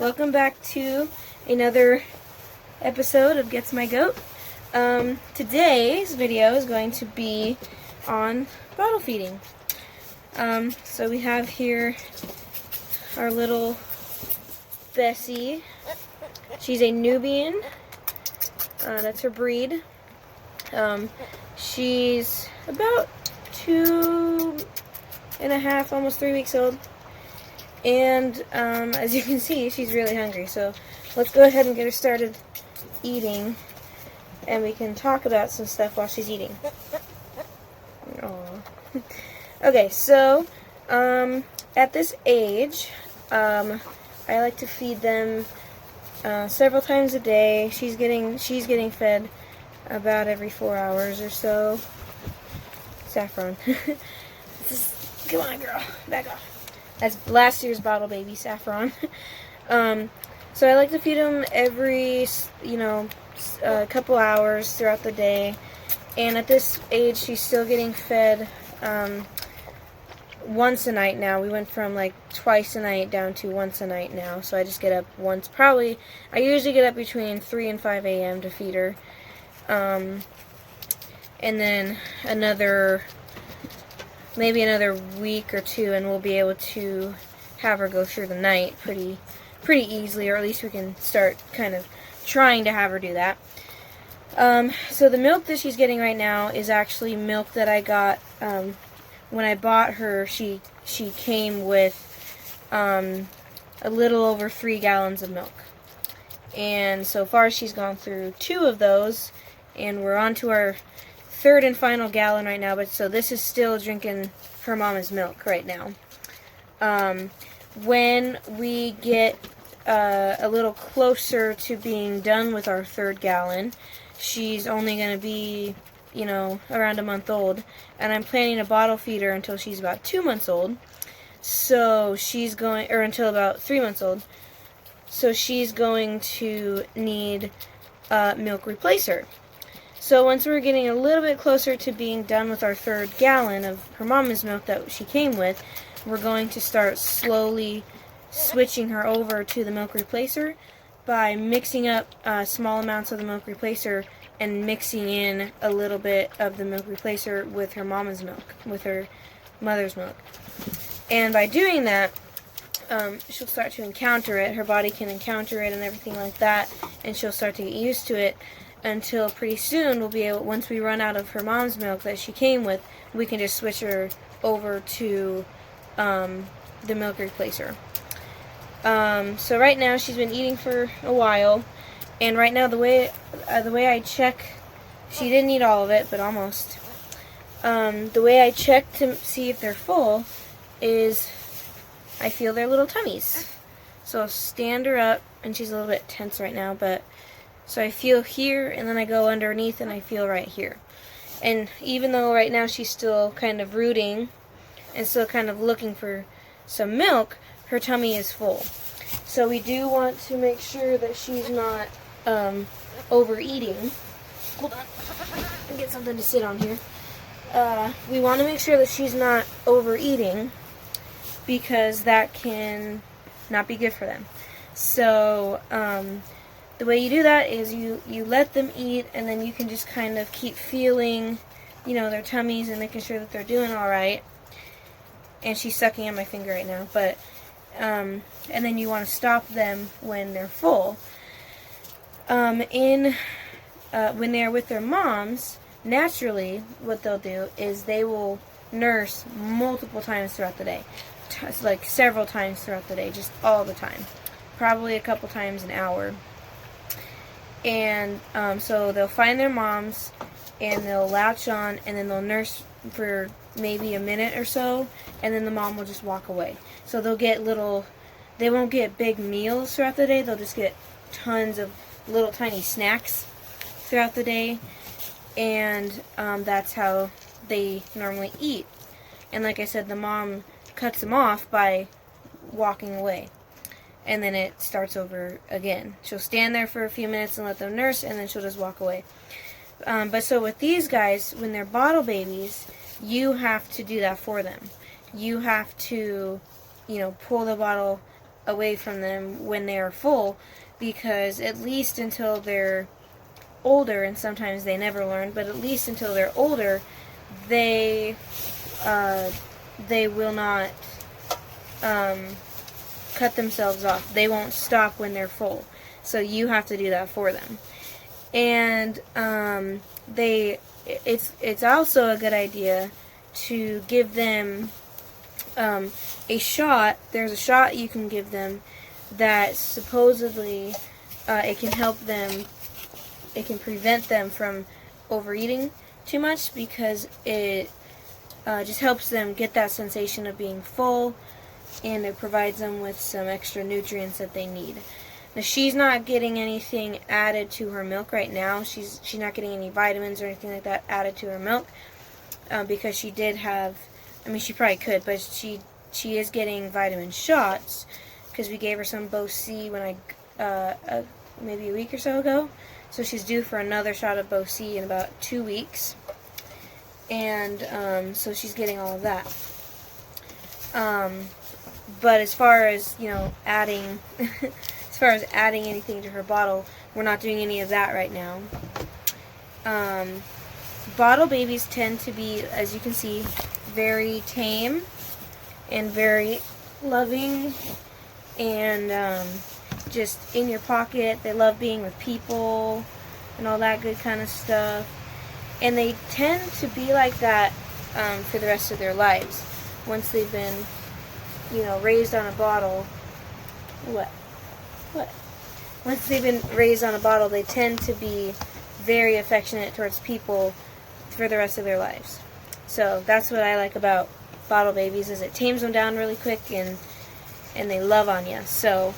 Welcome back to another episode of Gets My Goat. Today's video is going to be on bottle feeding. So we have here our little Bessie. She's a Nubian. That's her breed. She's about 2.5, almost 3 weeks old. And as you can see, she's really hungry. So let's go ahead and get her started eating, and we can talk about some stuff while she's eating. Aww. Okay, so at this age, I like to feed them several times a day. She's getting fed about every 4 hours or so. Saffron. Come on, girl, back off. That's last year's bottle baby, Saffron. So I like to feed them every, couple hours throughout the day. And at this age, she's still getting fed once a night now. We went from like twice a night down to once a night now. So I just get up once. I usually get up between 3 and 5 a.m. to feed her. And then maybe another week or two, and we'll be able to have her go through the night pretty easily, or at least we can start kind of trying to have her do that. So the milk that she's getting right now is actually milk that I got when I bought her. She came with a little over 3 gallons of milk, and so far she's gone through 2 of those, and we're on to our 3rd and final gallon right now. But so this is still drinking her mama's milk right now. When we get a little closer to being done with our 3rd gallon, she's only going to be, around a month old, and I'm planning to bottle feed her until she's about 2 months old. So until about 3 months old. So she's going to need a milk replacer. So once we're getting a little bit closer to being done with our 3rd gallon of her mama's milk that she came with, we're going to start slowly switching her over to the milk replacer by mixing up small amounts of the milk replacer and mixing in a little bit of the milk replacer with her mama's milk, with her mother's milk. And by doing that, she'll start to encounter it. Her body can encounter it and everything like that, and she'll start to get used to it. Until pretty soon we'll be able, once we run out of her mom's milk that she came with, we can just switch her over to the milk replacer. So right now she's been eating for a while, and right now the way I check, she didn't eat all of it, but almost. The way I check to see if they're full is I feel their little tummies. So I'll stand her up, and she's a little bit tense right now, but. So I feel here, and then I go underneath, and I feel right here. And even though right now she's still kind of rooting and still kind of looking for some milk, her tummy is full. So we do want to make sure that she's not overeating. Hold on. I'll get something to sit on here. We want to make sure that she's not overeating, because that can not be good for them. So, the way you do that is you let them eat, and then you can just kind of keep feeling, their tummies and making sure that they're doing all right. And she's sucking on my finger right now, but and then you want to stop them when they're full. When they're with their moms, naturally what they'll do is they will nurse multiple times throughout the day, like several times throughout the day, just all the time, probably a couple times an hour. And so they'll find their moms, and they'll latch on, and then they'll nurse for maybe a minute or so, and then the mom will just walk away. So they'll get they won't get big meals throughout the day, they'll just get tons of little tiny snacks throughout the day, and that's how they normally eat. And like I said, the mom cuts them off by walking away. And then it starts over again. She'll stand there for a few minutes and let them nurse, and then she'll just walk away. But so with these guys, when they're bottle babies, you have to do that for them. You have to, pull the bottle away from them when they are full, because at least until they're older, and sometimes they never learn, but at least until they're older, they will not cut themselves off. They won't stop when they're full. So you have to do that for them. And it's also a good idea to give them a shot. There's a shot you can give them that supposedly it can help them, it can prevent them from overeating too much, because it just helps them get that sensation of being full, and it provides them with some extra nutrients that they need. Now, she's not getting anything added to her milk right now. She's not getting any vitamins or anything like that added to her milk, because she did have, I mean, she probably could, but she is getting vitamin shots, because we gave her some Bessie when maybe a week or so ago. So she's due for another shot of Bessie in about 2 weeks. And so she's getting all of that. But as far as, adding as far as adding anything to her bottle, we're not doing any of that right now. Bottle babies tend to be, as you can see, very tame and very loving, and just in your pocket. They love being with people and all that good kind of stuff. And they tend to be like that for the rest of their lives. Once they've been, raised on a bottle. What? Once they've been raised on a bottle, they tend to be very affectionate towards people for the rest of their lives. So that's what I like about bottle babies, is it tames them down really quick, and they love on you. So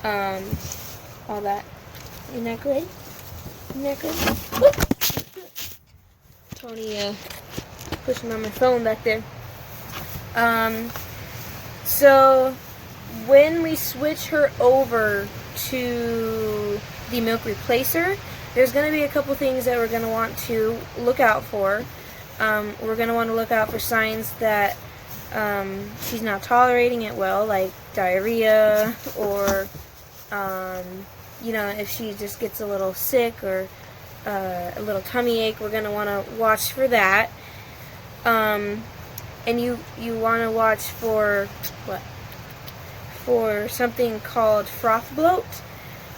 all that. Isn't that good? Isn't that good? Whoop. Tony pushing on my phone back there. So when we switch her over to the milk replacer, there's going to be a couple things that we're going to want to look out for. We're going to want to look out for signs that she's not tolerating it well, like diarrhea, or if she just gets a little sick, or a little tummy ache. We're going to want to watch for that. And you want to watch for for something called froth bloat,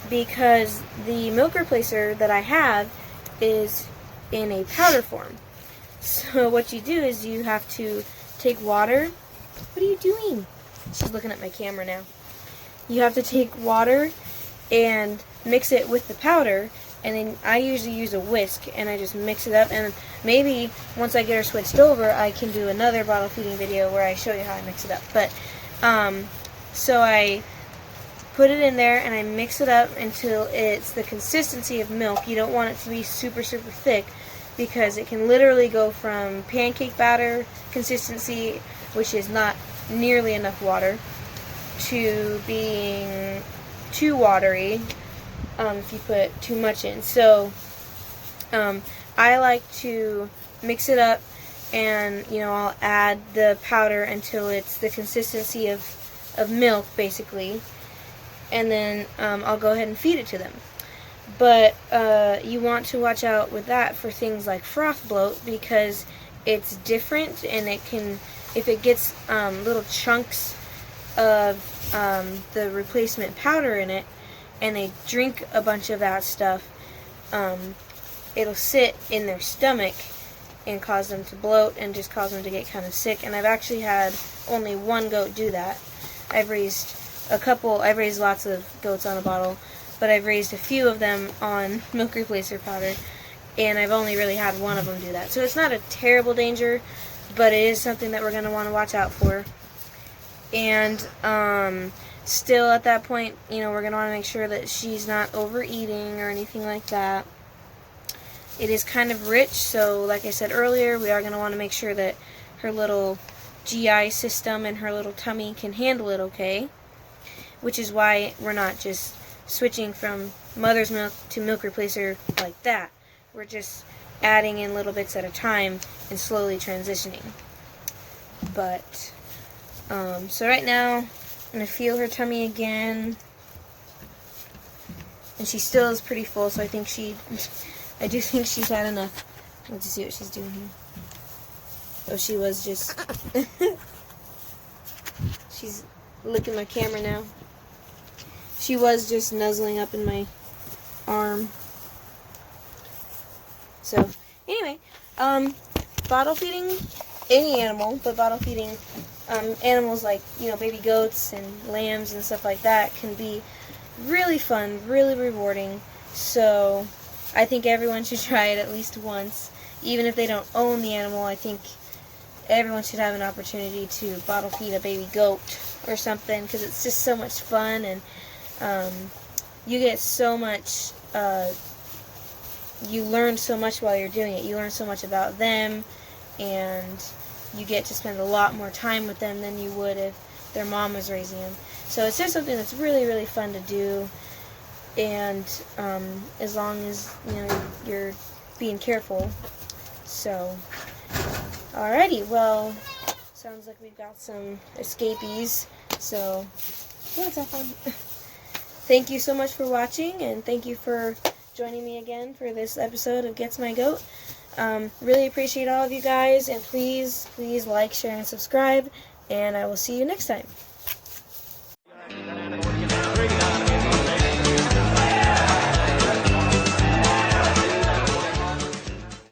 because the milk replacer that I have is in a powder form. So what you do is you have to take water. What are you doing? She's looking at my camera now. You have to take water and mix it with the powder, and then I usually use a whisk, and I just mix it up, and maybe once I get her switched over, I can do another bottle feeding video where I show you how I mix it up. But so I put it in there, and I mix it up until it's the consistency of milk. You don't want it to be super, super thick, because it can literally go from pancake batter consistency, which is not nearly enough water, to being too watery if you put too much in. So I like to mix it up, and I'll add the powder until it's the consistency of milk, basically, and then I'll go ahead and feed it to them. But you want to watch out with that for things like froth bloat, because it's different, and it can, if it gets little chunks of the replacement powder in it, and they drink a bunch of that stuff, it'll sit in their stomach and cause them to bloat and just cause them to get kind of sick. And I've actually had only one goat do that. I've raised lots of goats on a bottle, but I've raised a few of them on milk replacer powder, and I've only really had one of them do that. So it's not a terrible danger, but it is something that we're going to want to watch out for. And still at that point, we're going to want to make sure that she's not overeating or anything like that. It is kind of rich, so like I said earlier, we are going to want to make sure that her little GI system and her little tummy can handle it okay, which is why we're not just switching from mother's milk to milk replacer like that. We're just adding in little bits at a time and slowly transitioning. But so right now I'm going to feel her tummy again. And she still is pretty full, so I do think she's had enough. Let's see what she's doing here. Oh, she was just... She's licking my camera now. She was just nuzzling up in my arm. So, anyway, bottle feeding any animal, but bottle feeding animals like, baby goats and lambs and stuff like that can be really fun, really rewarding. So, I think everyone should try it at least once. Even if they don't own the animal, I think everyone should have an opportunity to bottle feed a baby goat or something, because it's just so much fun, and you get so much, you learn so much while you're doing it. You learn so much about them, and you get to spend a lot more time with them than you would if their mom was raising them. So it's just something that's really, really fun to do, and as long as, you're being careful. So, alrighty, well, sounds like we've got some escapees, so, let's have fun. Thank you so much for watching, and thank you for joining me again for this episode of Gets My Goat. Really appreciate all of you guys, and please like, share, and subscribe, and I will see you next time.